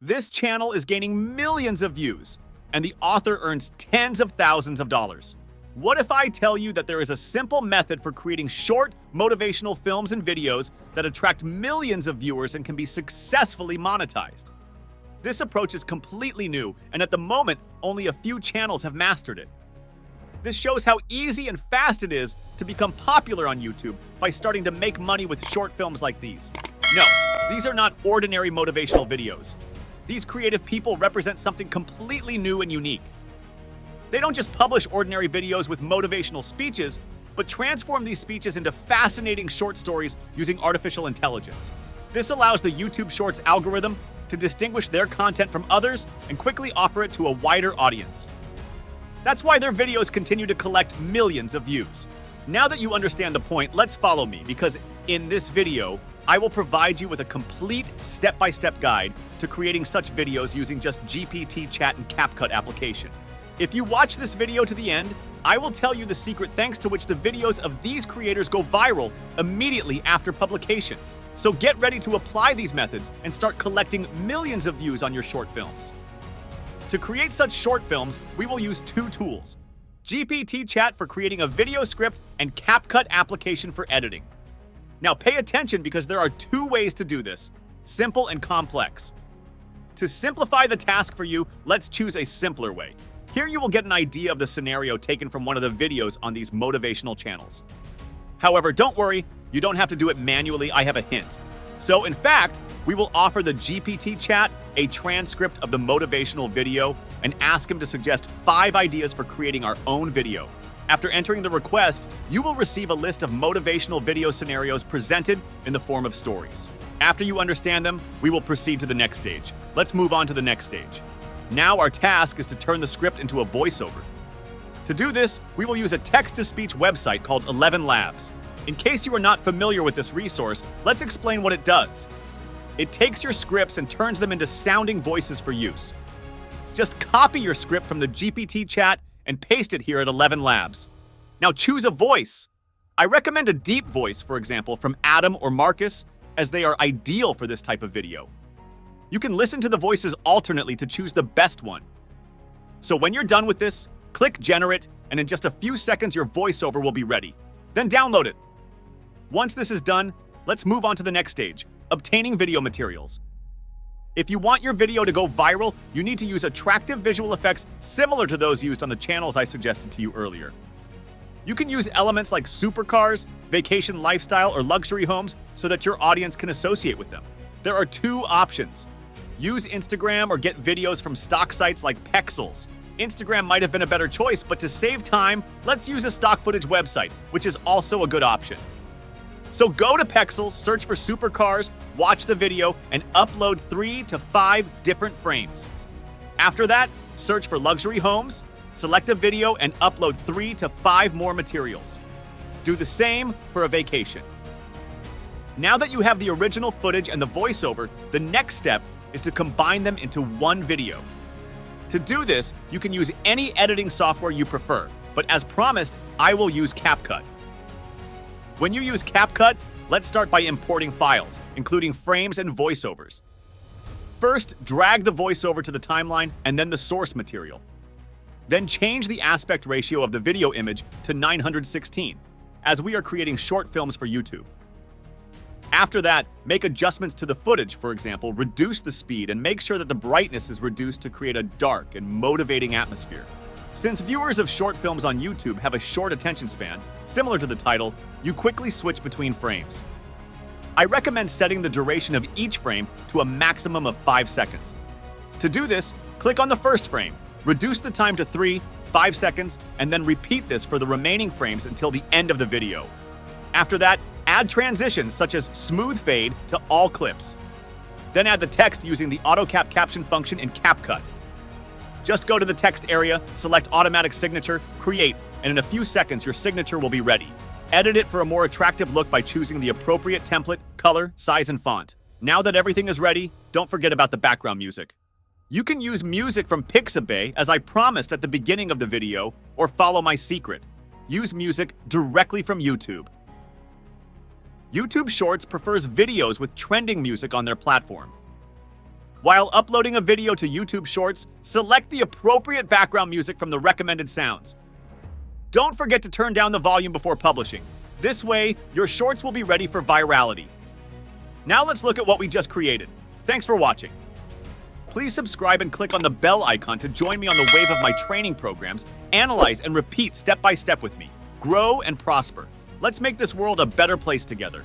This channel is gaining millions of views, and the author earns tens of thousands of dollars. What if I tell you that there is a simple method for creating short, motivational films and videos that attract millions of viewers and can be successfully monetized? This approach is completely new, and at the moment, only a few channels have mastered it. This shows how easy and fast it is to become popular on YouTube by starting to make money with short films like these. No, these are not ordinary motivational videos. These creative people represent something completely new and unique. They don't just publish ordinary videos with motivational speeches, but transform these speeches into fascinating short stories using artificial intelligence. This allows the YouTube Shorts algorithm to distinguish their content from others and quickly offer it to a wider audience. That's why their videos continue to collect millions of views. Now that you understand the point, let's follow me, because in this video, I will provide you with a complete step-by-step guide to creating such videos using just GPT Chat and CapCut application. If you watch this video to the end, I will tell you the secret thanks to which the videos of these creators go viral immediately after publication. So get ready to apply these methods and start collecting millions of views on your short films. To create such short films, we will use two tools: GPT Chat for creating a video script and CapCut application for editing. Now pay attention, because there are two ways to do this: simple and complex. To simplify the task for you, let's choose a simpler way. Here you will get an idea of the scenario taken from one of the videos on these motivational channels. However, don't worry, you don't have to do it manually. I have a hint. So in fact, we will offer the GPT Chat a transcript of the motivational video and ask him to suggest 5 ideas for creating our own video. After entering the request, you will receive a list of motivational video scenarios presented in the form of stories. After you understand them, we will proceed to the next stage. Let's move on to the next stage. Now our task is to turn the script into a voiceover. To do this, we will use a text-to-speech website called 11 Labs. In case you are not familiar with this resource, let's explain what it does. It takes your scripts and turns them into sounding voices for use. Just copy your script from the GPT Chat and paste it here at 11 Labs. Now choose a voice. I recommend a deep voice, for example, from Adam or Marcus, as they are ideal for this type of video. You can listen to the voices alternately to choose the best one. So when you're done with this, click Generate, and in just a few seconds your voiceover will be ready. Then download it. Once this is done, let's move on to the next stage: obtaining video materials. If you want your video to go viral, you need to use attractive visual effects similar to those used on the channels I suggested to you earlier. You can use elements like supercars, vacation lifestyle, or luxury homes so that your audience can associate with them. There are 2 options. Use Instagram or get videos from stock sites like Pexels. Instagram might have been a better choice, but to save time, let's use a stock footage website, which is also a good option. So go to Pexels, search for supercars, watch the video, and upload 3 to 5 different frames. After that, search for luxury homes, select a video, and upload 3 to 5 more materials. Do the same for a vacation. Now that you have the original footage and the voiceover, the next step is to combine them into one video. To do this, you can use any editing software you prefer, but as promised, I will use CapCut. When you use CapCut, let's start by importing files, including frames and voiceovers. First, drag the voiceover to the timeline and then the source material. Then change the aspect ratio of the video image to 916, as we are creating short films for YouTube. After that, make adjustments to the footage. For example, reduce the speed and make sure that the brightness is reduced to create a dark and motivating atmosphere. Since viewers of short films on YouTube have a short attention span, similar to the title, you quickly switch between frames. I recommend setting the duration of each frame to a maximum of 5 seconds. To do this, click on the first frame, reduce the time to 5 seconds, and then repeat this for the remaining frames until the end of the video. After that, add transitions such as smooth fade to all clips. Then add the text using the AutoCap caption function in CapCut. Just go to the text area, select Automatic Signature, create, and in a few seconds your signature will be ready. Edit it for a more attractive look by choosing the appropriate template, color, size, and font. Now that everything is ready, don't forget about the background music. You can use music from Pixabay, as I promised at the beginning of the video, or follow my secret. Use music directly from YouTube. YouTube Shorts prefers videos with trending music on their platform. While uploading a video to YouTube Shorts, select the appropriate background music from the recommended sounds. Don't forget to turn down the volume before publishing. This way, your shorts will be ready for virality. Now let's look at what we just created. Thanks for watching. Please subscribe and click on the bell icon to join me on the wave of my training programs. Analyze and repeat step by step with me. Grow and prosper. Let's make this world a better place together.